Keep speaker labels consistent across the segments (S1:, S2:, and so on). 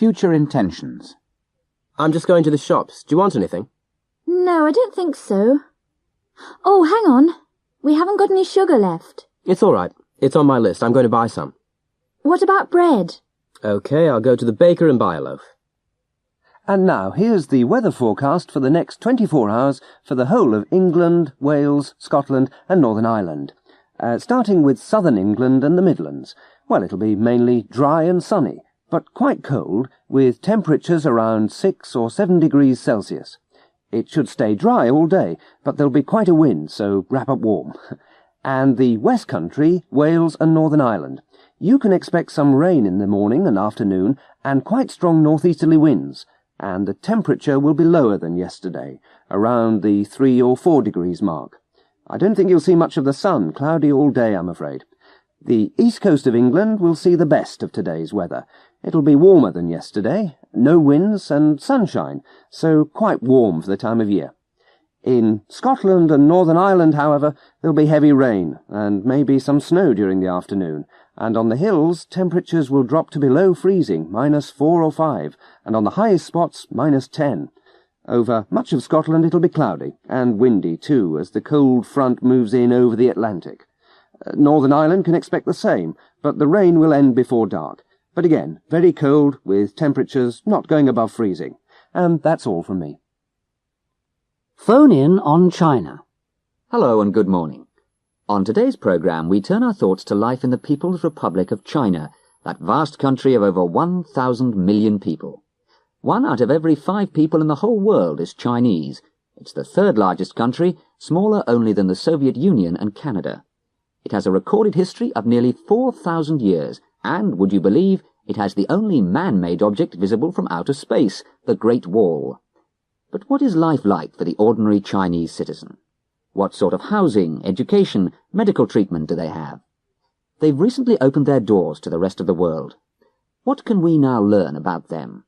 S1: Future intentions.
S2: I'm just going to the shops. Do you want anything?
S3: No, I don't think so. Oh, hang on. We haven't got any sugar left.
S2: It's all right. It's on my list. I'm going to buy some.
S3: What about bread?
S2: OK, I'll go to the baker and buy a loaf.
S4: And now here's the weather forecast for the next 24 hours for the whole of England, Wales, Scotland and Northern Ireland. Starting with southern England and the Midlands. Well, it'll be mainly dry and sunny, but quite cold, with temperatures around 6 or 7 degrees Celsius. It should stay dry all day, but there'll be quite a wind, so wrap up warm. And the West Country, Wales and Northern Ireland. You can expect some rain in the morning and afternoon, and quite strong northeasterly winds, and the temperature will be lower than yesterday, around the 3 or 4 degrees mark. I don't think you'll see much of the sun, cloudy all day, I'm afraid. The east coast of England will see the best of today's weather. It'll be warmer than yesterday, no winds and sunshine, so quite warm for the time of year. In Scotland and Northern Ireland, however, there'll be heavy rain and maybe some snow during the afternoon, and on the hills temperatures will drop to below freezing, -4 or 5, and on the highest spots -10. Over much of Scotland it'll be cloudy, and windy too, as the cold front moves in over the Atlantic. Northern Ireland can expect the same, but the rain will end before dark. But again, very cold, with temperatures not going above freezing. And that's all from me.
S1: Phone in on China.
S5: Hello and good morning. On today's programme, we turn our thoughts to life in the People's Republic of China, that vast country of over 1,000 million people. 1 out of every 5 people in the whole world is Chinese. It's the 3rd largest country, smaller only than the Soviet Union and Canada. It has a recorded history of nearly 4,000 years, and, would you believe, it has the only man-made object visible from outer space, the Great Wall. But what is life like for the ordinary Chinese citizen? What sort of housing, education, medical treatment do they have? They've recently opened their doors to the rest of the world. What can we now learn about them?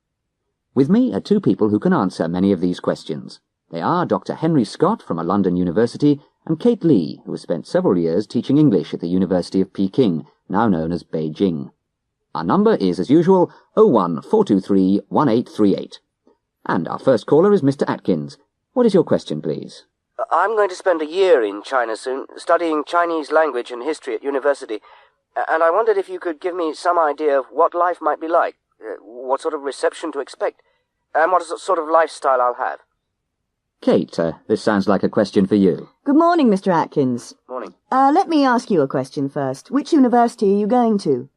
S5: With me are 2 people who can answer many of these questions. They are Dr. Henry Scott from a London university and Kate Lee, who has spent several years teaching English at the University of Peking, now known as Beijing. Our number is, as usual, 014231838. And our first caller is Mr. Atkins. What is your question, please?
S6: I'm going to spend a year in China soon, studying Chinese language and history at university, and I wondered if you could give me some idea of what life might be like, what sort of reception to expect, and what sort of lifestyle I'll have.
S5: Kate, this sounds like a question for you.
S7: Good morning, Mr. Atkins.
S6: Morning.
S7: Let me ask you a question first. Which university are you going to?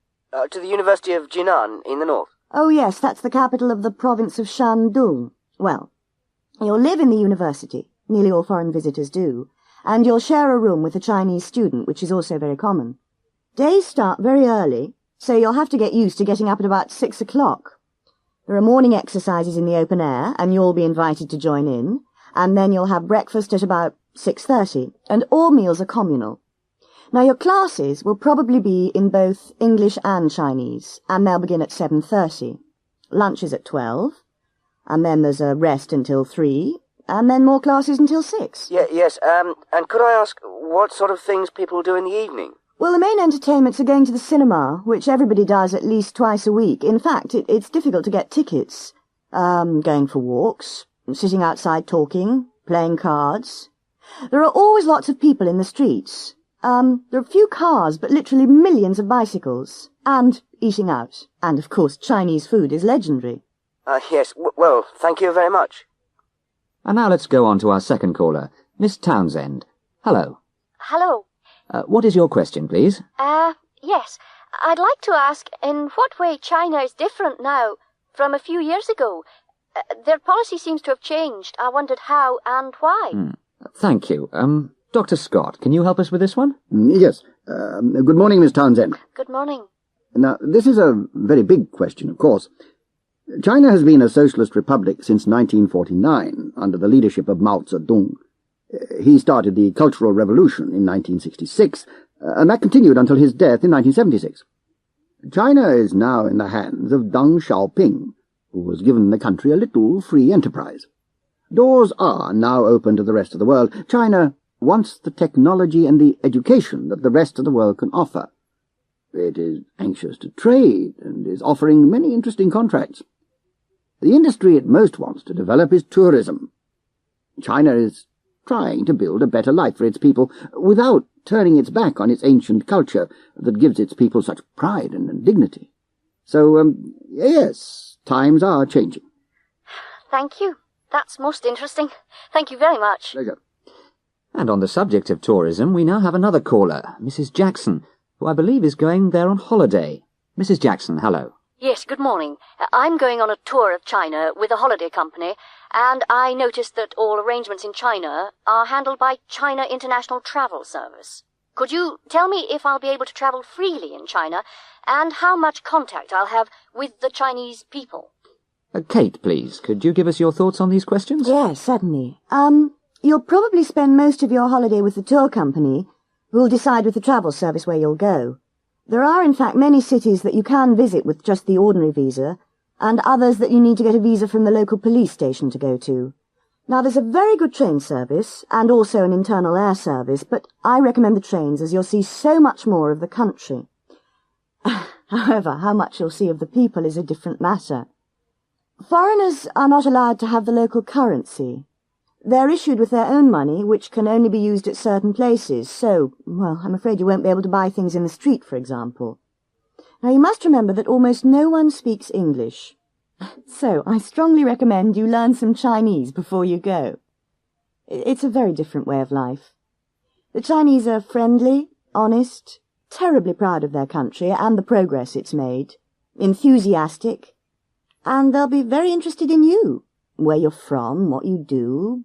S6: To the University of Jinan in the north.
S7: Oh, yes, that's the capital of the province of Shandong. Well, you'll live in the university, nearly all foreign visitors do, and you'll share a room with a Chinese student, which is also very common. Days start very early, so you'll have to get used to getting up at about 6 o'clock. There are morning exercises in the open air, and you'll be invited to join in, and then you'll have breakfast at about 6:30, and all meals are communal. Now, your classes will probably be in both English and Chinese, and they'll begin at 7:30. Lunch is at 12, and then there's a rest until 3, and then more classes until 6.
S6: Yes, and could I ask what sort of things people do in the evening?
S7: Well, the main entertainments are going to the cinema, which everybody does at least twice a week. In fact, it's difficult to get tickets. Going for walks, sitting outside talking, playing cards. There are always lots of people in the streets. There are few cars, but literally millions of bicycles. And eating out. And, of course, Chinese food is legendary.
S6: Yes, well, thank you very much.
S5: And now let's go on to our second caller, Miss Townsend. Hello.
S8: Hello.
S5: What is your question, please?
S8: Yes. I'd like to ask in what way China is different now from a few years ago. Their policy seems to have changed. I wondered how and why.
S5: Thank you. Dr. Scott, can you help us with this one?
S9: Yes. Good morning, Miss Townsend.
S8: Good morning.
S9: Now, this is a very big question, of course. China has been a socialist republic since 1949, under the leadership of Mao Zedong. He started the Cultural Revolution in 1966, and that continued until his death in 1976. China is now in the hands of Deng Xiaoping, who has given the country a little free enterprise. Doors are now open to the rest of the world. China wants the technology and the education that the rest of the world can offer. It is anxious to trade and is offering many interesting contracts. The industry it most wants to develop is tourism. China is trying to build a better life for its people without turning its back on its ancient culture that gives its people such pride and dignity. So, yes, times are changing.
S8: Thank you. That's most interesting. Thank you very much.
S9: Pleasure.
S5: And on the subject of tourism, we now have another caller, Mrs. Jackson, who I believe is going there on holiday. Mrs. Jackson, hello.
S8: Yes, good morning. I'm going on a tour of China with a holiday company, and I noticed that all arrangements in China are handled by China International Travel Service. Could you tell me if I'll be able to travel freely in China, and how much contact I'll have with the Chinese people?
S5: Kate, please, could you give us your thoughts on these questions?
S7: Yes, certainly. You'll probably spend most of your holiday with the tour company, who'll decide with the travel service where you'll go. There are, in fact, many cities that you can visit with just the ordinary visa, and others that you need to get a visa from the local police station to go to. Now, there's a very good train service, and also an internal air service, but I recommend the trains as you'll see so much more of the country. However, how much you'll see of the people is a different matter. Foreigners are not allowed to have the local currency. They're issued with their own money, which can only be used at certain places, so, well, I'm afraid you won't be able to buy things in the street, for example. Now, you must remember that almost no one speaks English. So, I strongly recommend you learn some Chinese before you go. It's a very different way of life. The Chinese are friendly, honest, terribly proud of their country and the progress it's made, enthusiastic, and they'll be very interested in you, where you're from, what you do,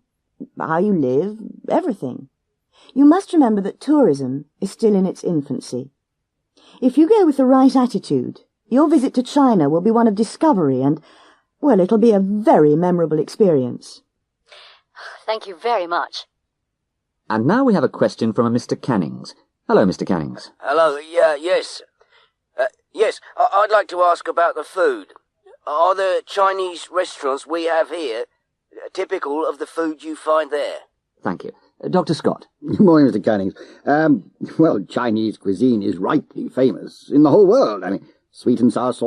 S7: how you live, everything. You must remember that tourism is still in its infancy. If you go with the right attitude, your visit to China will be one of discovery and, well, it'll be a very memorable experience.
S8: Thank you very much.
S5: And now we have a question from a Mr. Cannings. Hello, Mr. Cannings.
S6: Hello, yes. Yes, I'd like to ask about the food. Are the Chinese restaurants we have here typical of the food you find there?
S5: Thank you. Dr. Scott.
S9: Good morning, Mr. Cannings. Well, Chinese cuisine is rightly famous in the whole world. I mean, sweet and sour sauce.